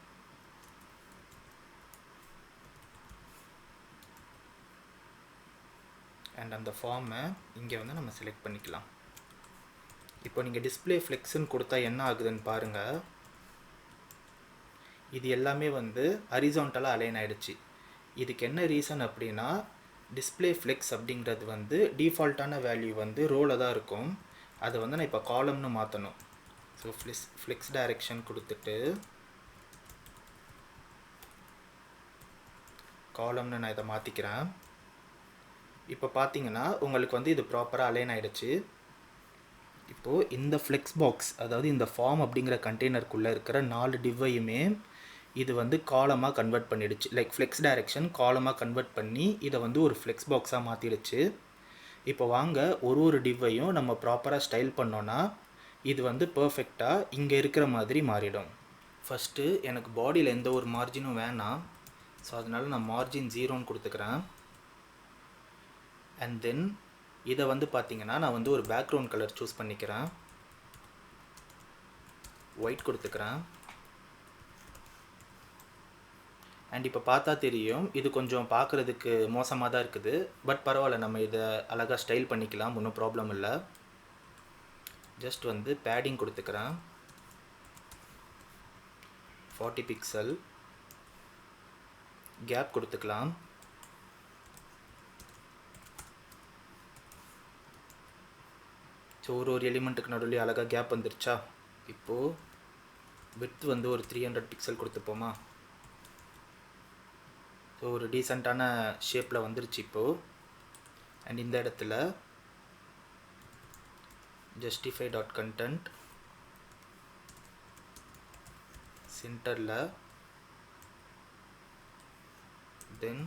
அண்ட் அந்த ஃபார்மை இங்கே வந்து நம்ம செலக்ட் பண்ணிக்கலாம். இப்போ நீங்கள் டிஸ்பிளே ஃப்ளெக்ஸ்ன்னு கொடுத்தா என்ன ஆகுதுன்னு பாருங்கள். இது எல்லாமே வந்து ஹரிசான்டலாக அலைன் ஆகிடுச்சு. இதுக்கு என்ன ரீசன் அப்படின்னா டிஸ்பிளே ஃப்ளெக்ஸ் அப்படிங்கிறது வந்து டிஃபால்ட்டான வேல்யூ வந்து ரோவில் தான் இருக்கும். அதை வந்து நான் இப்போ காலம்னு மாற்றணும். ஸோ ஃப்ளெக்ஸ் டைரெக்ஷன் கொடுத்துட்டு காலம்னு நான் இதை மாற்றிக்கிறேன். இப்போ பார்த்தீங்கன்னா உங்களுக்கு வந்து இது ப்ராப்பராக அலைன் ஆகிடுச்சு. இப்போது இந்த ஃப்ளெக்ஸ் பாக்ஸ், அதாவது இந்த ஃபார்ம் அப்படிங்கிற கண்டெய்னருக்குள்ளே இருக்கிற 4 டிவ்வையுமே இது வந்து காலமாக கன்வெர்ட் பண்ணிடுச்சு. லைக் ஃப்ளெக்ஸ் டைரெக்ஷன் காலமாக கன்வெர்ட் பண்ணி இதை வந்து ஒரு ஃப்ளெக்ஸ் பாக்ஸாக மாற்றிடுச்சு. இப்போ வாங்க ஒரு டிவ்வையும் நம்ம ப்ராப்பராக ஸ்டைல் பண்ணோன்னா இது வந்து பர்ஃபெக்டாக இங்கே இருக்கிற மாதிரி மாறிடும். ஃபஸ்ட்டு எனக்கு பாடியில் எந்த ஒரு மார்ஜினும் வேணாம். ஸோ அதனால் நான் மார்ஜின் 0ன்னு கொடுத்துக்கிறேன். அண்ட் தென் இதை வந்து பார்த்தீங்கன்னா நான் வந்து ஒரு பேக்ரவுண்ட் கலர் சூஸ் பண்ணிக்கிறேன். ஒயிட் கொடுத்துக்கிறேன். அண்ட் இப்போ பார்த்தா தெரியும் இது கொஞ்சம் பார்க்குறதுக்கு மோசமாக தான் இருக்குது. பட் பரவாயில்ல, நம்ம இதை அழகாக ஸ்டைல் பண்ணிக்கலாம், ஒன்றும் ப்ராப்ளம் இல்லை. ஜஸ்ட் வந்து பேடிங் கொடுத்துக்கிறேன் 40 பிக்சல். கேப் கொடுத்துக்கலாம். ஸோ ஒரு எலிமெண்ட்டுக்கு நடுவில் அழகாக கேப் வந்துருச்சா. இப்போது விட்த் வந்து ஒரு 300 பிக்சல் கொடுத்துப்போமா. ஸோ ஒரு டீசெண்டான ஷேப்பில் வந்துருச்சு இப்போது. அண்ட் இந்த இடத்துல justify.content சென்டரில், தென்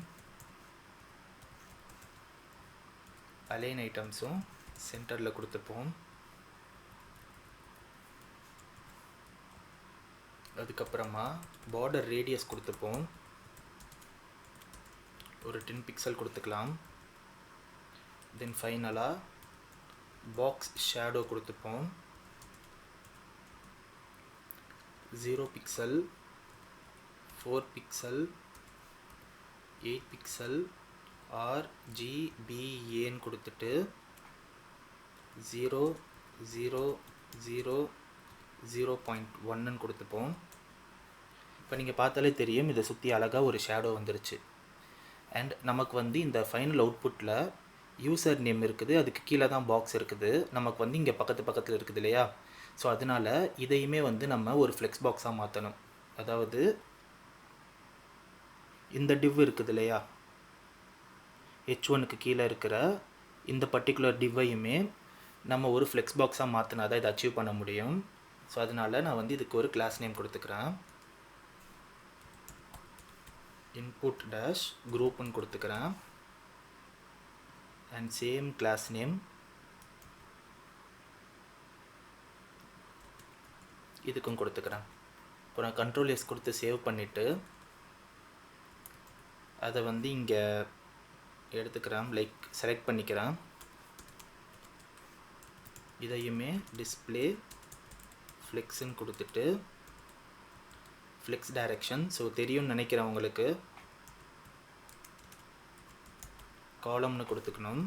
அலைன் ஐட்டம்ஸும் சென்டரில் கொடுத்துப்போம். அதுக்கப்புறமா பார்டர் ரேடியஸ் கொடுத்துப்போம். ஒரு 10 பிக்சல் கொடுத்துக்கலாம். தென் ஃபைனலாக பாக்ஸ் ஷேடோ கொடுத்துப்போம். 0 பிக்சல், 4 பிக்சல், 8 பிக்சல், RGBAன்னு கொடுத்துட்டு 0 0 0 0.1ன்னு கொடுத்துப்போம். இப்போ நீங்கள் பார்த்தாலே தெரியும் இதை சுற்றி அழகாக ஒரு ஷேடோ வந்துருச்சு. அண்ட் நமக்கு வந்து இந்த ஃபைனல் அவுட்புட்டில் யூசர் நேம் இருக்குது, அதுக்கு கீழே தான் பாக்ஸ் இருக்குது, நமக்கு வந்து இங்கே பக்கத்தில் இருக்குது இல்லையா. ஸோ அதனால் இதையுமே வந்து நம்ம ஒரு ஃப்ளெக்ஸ் பாக்ஸாக மாற்றணும். அதாவது இந்த டிவ் இருக்குது இல்லையா, H1க்கு கீழே இருக்கிற இந்த பர்டிகுலர் டிவ்வையுமே நம்ம ஒரு ஃப்ளெக்ஸ் பாக்ஸாக மாற்றினா தான் இதை அச்சீவ் பண்ண முடியும். ஸோ அதனால் நான் வந்து இதுக்கு ஒரு கிளாஸ் நேம் கொடுத்துக்கிறேன். input dash groupன்னு கொடுத்துக்கிறேன். அண்ட் சேம் கிளாஸ் நேம் இதுக்கும் கொடுத்துக்கிறேன். இப்போ நான் Ctrl S கொடுத்து சேவ் பண்ணிவிட்டு அதை வந்து இங்கே எடுத்துக்கிறேன், லைக் செலக்ட் பண்ணிக்கிறேன். இதையுமே டிஸ்பிளே ஃப்ளெக்ஸ்ன்னு கொடுத்துட்டு ஃப்ளெக்ஸ் டைரக்ஷன், ஸோ தெரியும்னு நினைக்கிறேன் உங்களுக்கு, காலம்னு கொடுத்துக்கணும்.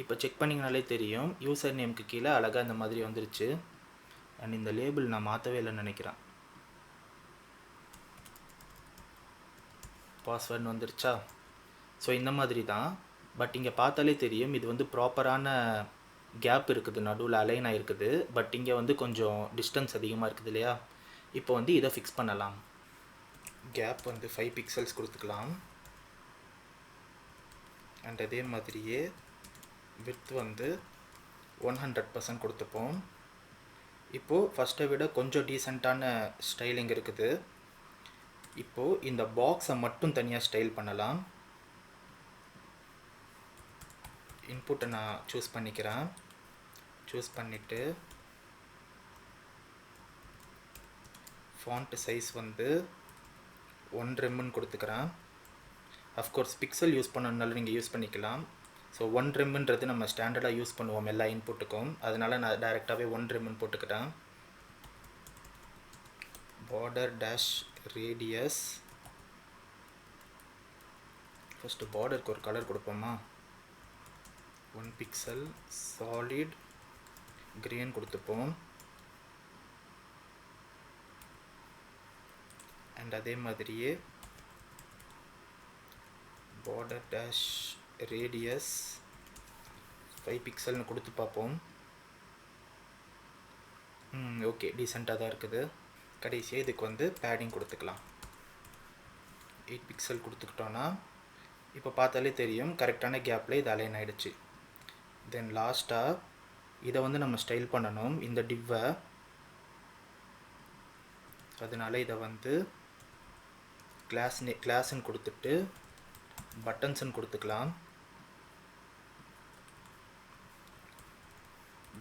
இப்போ செக் பண்ணிங்கனாலே தெரியும் யூசர் நேமுக்கு கீழே அழகாக இந்த மாதிரி வந்துருச்சு. அண்ட் இந்த லேபிள் நான் மாற்றவே இல்லைன்னு நினைக்கிறேன். பாஸ்வேர்டு வந்துருச்சா. ஸோ இந்த மாதிரி தான். பட் இங்கே பார்த்தாலே தெரியும் இது வந்து ப்ராப்பரான கேப் இருக்குது, நடுவில் அலைன் ஆகிருக்குது. பட் இங்கே வந்து கொஞ்சம் டிஸ்டன்ஸ் அதிகமாக இருக்குது இல்லையா. இப்போ வந்து இதை ஃபிக்ஸ் பண்ணலாம். கேப் வந்து 5 பிக்சல்ஸ் கொடுத்துக்கலாம். அண்ட் அதே மாதிரியே விட்த் வந்து 100% கொடுத்துப்போம். இப்போது ஃபஸ்ட்டை விட கொஞ்சம் டீசெண்டான ஸ்டைலிங் இருக்குது. இப்போது இந்த பாக்ஸை மட்டும் தனியாக ஸ்டைல் பண்ணலாம். இன்புட்டை நான் சூஸ் பண்ணிக்கிறேன். சூஸ் பண்ணிவிட்டு ஃபாண்ட் சைஸ் வந்து 1 ரெம்னு கொடுத்துக்கிறேன். அஃப்கோர்ஸ் பிக்சல் யூஸ் பண்ணணுன்னாலும் நீங்கள் யூஸ் பண்ணிக்கலாம். ஸோ 1 ரெம்ன்றது நம்ம ஸ்டாண்டர்டாக யூஸ் பண்ணுவோம் எல்லா இன்புட்டுக்கும், அதனால் நான் டைரெக்டாகவே 1 ரெம்னு போட்டுக்கிறேன். பார்டர் டேஷ் ரேடியஸ், ஃபஸ்ட்டு பார்டருக்கு ஒரு கலர் கொடுப்போமா. 1 பிக்சல் சாலிட் கிரீன் கொடுத்துப்போம். அண்ட் அதே மாதிரியே பார்டர் டேஷ் ரேடியஸ் 5 பிக்சல்னு கொடுத்து பார்ப்போம். ஓகே, டீசெண்டாக தான் இருக்குது. கடைசியாக இதுக்கு வந்து பேடிங் கொடுத்துக்கலாம். 8 பிக்சல் கொடுத்துக்கிட்டோன்னா இப்போ பார்த்தாலே தெரியும் கரெக்டான கேப்பில் இது அலைன் ஆகிடுச்சு. தென் லாஸ்ட்டாக இதை வந்து நம்ம ஸ்டைல் பண்ணணும் இந்த டிவ்வை. அதனால இதை வந்து கிளாஸ்ன்னு கொடுத்துட்டு பட்டன்ஸ்ன்னு கொடுத்துக்கலாம்.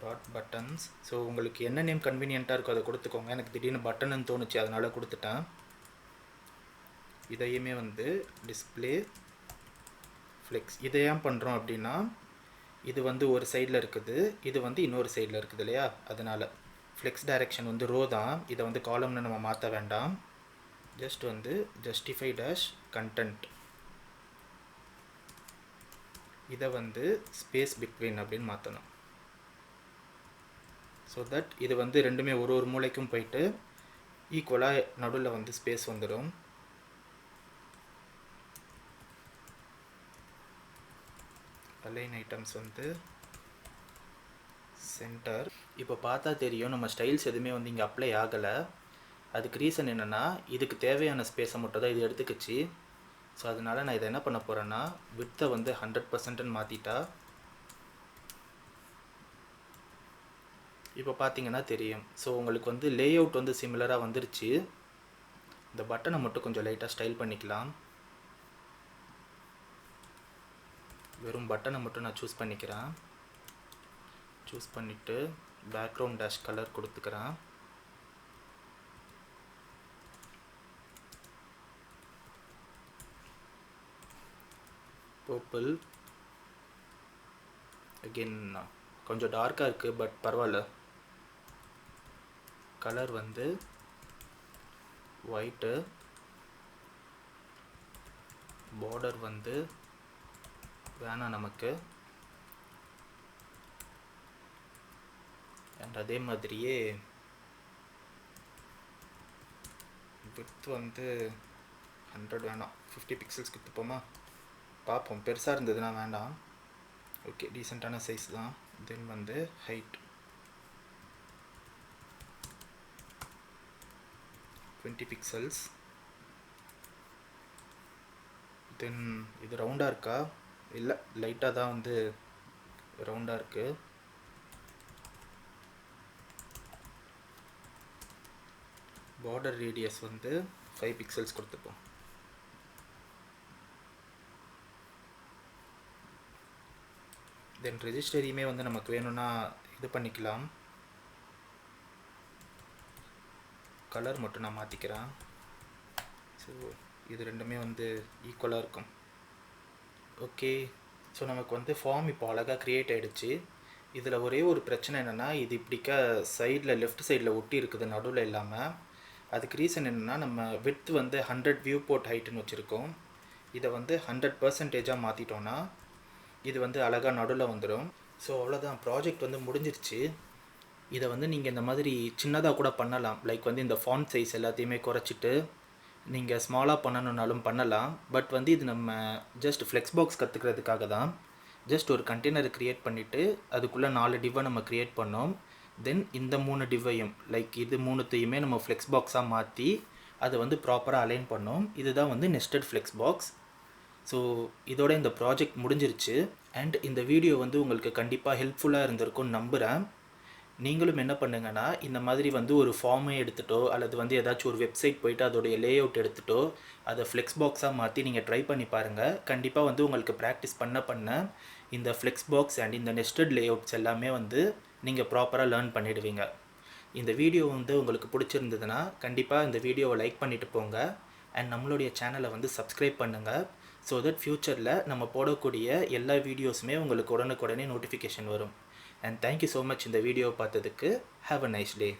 Dot buttons. ஸோ உங்களுக்கு என்ன நேம் கன்வீனியண்ட்டாக இருக்கோ அதை கொடுத்துக்கோங்க. எனக்கு திடீர்னு பட்டன்னு தோணுச்சு, அதனால் கொடுத்துட்டேன். இதையுமே வந்து டிஸ்பிளே ஃப்ளெக்ஸ். இதை ஏன் பண்ணுறோம் அப்படின்னா, இது வந்து ஒரு சைடில் இருக்குது, இது வந்து இன்னொரு சைடில் இருக்குது இல்லையா, அதனால் ஃப்ளெக்ஸ் டைரெக்ஷன் வந்து ரோ தான். இதை வந்து காலம்னு நம்ம மாற்ற வேண்டாம். ஜஸ்ட் வந்து ஜஸ்டிஃபை டேஷ் கண்டென்ட், இதை வந்து ஸ்பேஸ் பிட்வீன் அப்படின்னு மாற்றணும். ஸோ தட் இது வந்து ரெண்டுமே ஒரு ஒரு மூலைக்கும் போயிட்டு ஈக்குவலாக நடுவில் வந்து ஸ்பேஸ் வந்துடும். அலைன் ஐட்டம்ஸ் வந்து சென்டர். இப்போ பார்த்தா தெரியும் நம்ம ஸ்டைல்ஸ் எதுவுமே வந்து இங்கே அப்ளை ஆகலை. அதுக்கு ரீசன் என்னென்னா, இதுக்கு தேவையான ஸ்பேஸை மட்டும் தான் இது எடுத்துக்கிச்சு. ஸோ அதனால் நான் இதை என்ன பண்ண போகிறேன்னா, விட்த்தை வந்து 100%ன்னு மாற்றிட்டா இப்போ பார்த்தீங்கன்னா தெரியும். ஸோ உங்களுக்கு வந்து லே அவுட் வந்து சிமிலராக வந்துருச்சு. இந்த பட்டனை மட்டும் கொஞ்சம் லைட்டாக ஸ்டைல் பண்ணிக்கலாம். வெறும் பட்டனை மட்டும் நான் சூஸ் பண்ணிக்கிறேன். சூஸ் பண்ணிவிட்டு பேக்ரவுண்ட் டேஷ் கலர் கொடுத்துக்கிறேன். பர்பிள். அகெயின் கொஞ்சம் டார்க்காக இருக்குது, பட் பரவாயில்ல. கலர் வந்து ஒயிட்டு. பார்டர் வந்து வேணாம் நமக்கு. அண்ட் அதே மாதிரியே விட்த் வந்து 100 வேணாம், 50 பிக்சல்ஸ் கொடுத்துப்போமா? பார்ப்போம், பெருசாக இருந்ததுன்னா வேண்டாம். ஓகே, டீசெண்டான சைஸ் தான். தென் வந்து ஹைட் 20 பிக்சல்ஸ். தென் இது ரவுண்டாக இருக்கா? இல்லை, லைட்டாக தான் வந்து ரவுண்டாக இருக்குது. பார்டர் ரேடியஸ் வந்து 5 பிக்சல்ஸ் கொடுத்துப்போம். தென் ரெஜிஸ்டரியுமே வந்து நமக்கு வேணும்னா இது பண்ணிக்கலாம். கலர் மட்டும் நான் மாற்றிக்கிறேன். ஸோ இது ரெண்டுமே வந்து ஈக்குவலாக இருக்கும். ஓகே, ஸோ நமக்கு வந்து ஃபார்ம் இப்போ அழகாக க்ரியேட் ஆகிடுச்சு. இதில் ஒரே ஒரு பிரச்சனை என்னென்னா, இது இப்படிக்க சைடில் லெஃப்ட் சைடில் ஒட்டி இருக்குது, நடுவில் இல்லாமல். அதுக்கு ரீசன் என்னென்னா, நம்ம விட்த் வந்து 100 வியூ போர்ட் ஹைட்டுன்னு வச்சுருக்கோம். இதை வந்து 100% மாற்றிட்டோன்னா இது வந்து அழகாக நடுவில் வந்துடும். ஸோ அவ்வளோதான், ப்ராஜெக்ட் வந்து முடிஞ்சிருச்சு. இதை வந்து நீங்கள் இந்த மாதிரி சின்னதாக கூட பண்ணலாம். லைக் வந்து இந்த ஃபாண்ட் சைஸ் எல்லாத்தையுமே குறைச்சிட்டு நீங்கள் ஸ்மாலாக பண்ணணுன்னாலும் பண்ணலாம். பட் வந்து இது நம்ம ஜஸ்ட் ஃப்ளெக்ஸ் பாக்ஸ் கற்றுக்கிறதுக்காக தான். ஜஸ்ட் ஒரு கண்டெய்னரை க்ரியேட் பண்ணிவிட்டு அதுக்குள்ளே 4 டிவ்வை நம்ம க்ரியேட் பண்ணோம். தென் இந்த 3 டிவ்வையும் லைக் இது 3த்தையுமே நம்ம ஃப்ளெக்ஸ் பாக்ஸாக மாற்றி அதை வந்து ப்ராப்பராக அலைன் பண்ணோம். இதுதான் வந்து நெஸ்டட் ஃப்ளெக்ஸ் பாக்ஸ். ஸோ இதோட இந்த ப்ராஜெக்ட் முடிஞ்சிருச்சு. அண்ட் இந்த வீடியோ வந்து உங்களுக்கு கண்டிப்பாக ஹெல்ப்ஃபுல்லாக இருந்திருக்கும்னு நம்புகிறேன். நீங்களும் என்ன பண்ணுங்கன்னா, இந்த மாதிரி வந்து ஒரு ஃபார்மை எடுத்துட்டோ அல்லது வந்து ஏதாச்சும் ஒரு வெப்சைட் போய்ட்டு அதோடைய லே அவுட் எடுத்துட்டோ அதை ஃப்ளெக்ஸ் பாக்ஸாக மாற்றி நீங்கள் ட்ரை பண்ணி பாருங்கள். கண்டிப்பாக வந்து உங்களுக்கு ப்ராக்டிஸ் பண்ண இந்த ஃப்ளெக்ஸ் பாக்ஸ் அண்ட் இந்த நெஸ்டட் லே அவுட்ஸ் எல்லாமே வந்து நீங்கள் ப்ராப்பராக லேர்ன் பண்ணிடுவீங்க. இந்த வீடியோ வந்து உங்களுக்கு பிடிச்சிருந்ததுன்னா கண்டிப்பாக இந்த வீடியோவை லைக் பண்ணிவிட்டு போங்க. அண்ட் நம்மளுடைய சேனலை வந்து சப்ஸ்கிரைப் பண்ணுங்கள். ஸோ தட் ஃப்யூச்சரில் நம்ம போடக்கூடிய எல்லா வீடியோஸுமே உங்களுக்கு உடனுக்குடனே நோட்டிஃபிகேஷன் வரும். And thank you so much இந்த வீடியோ பார்த்ததுக்கு. Have a nice day.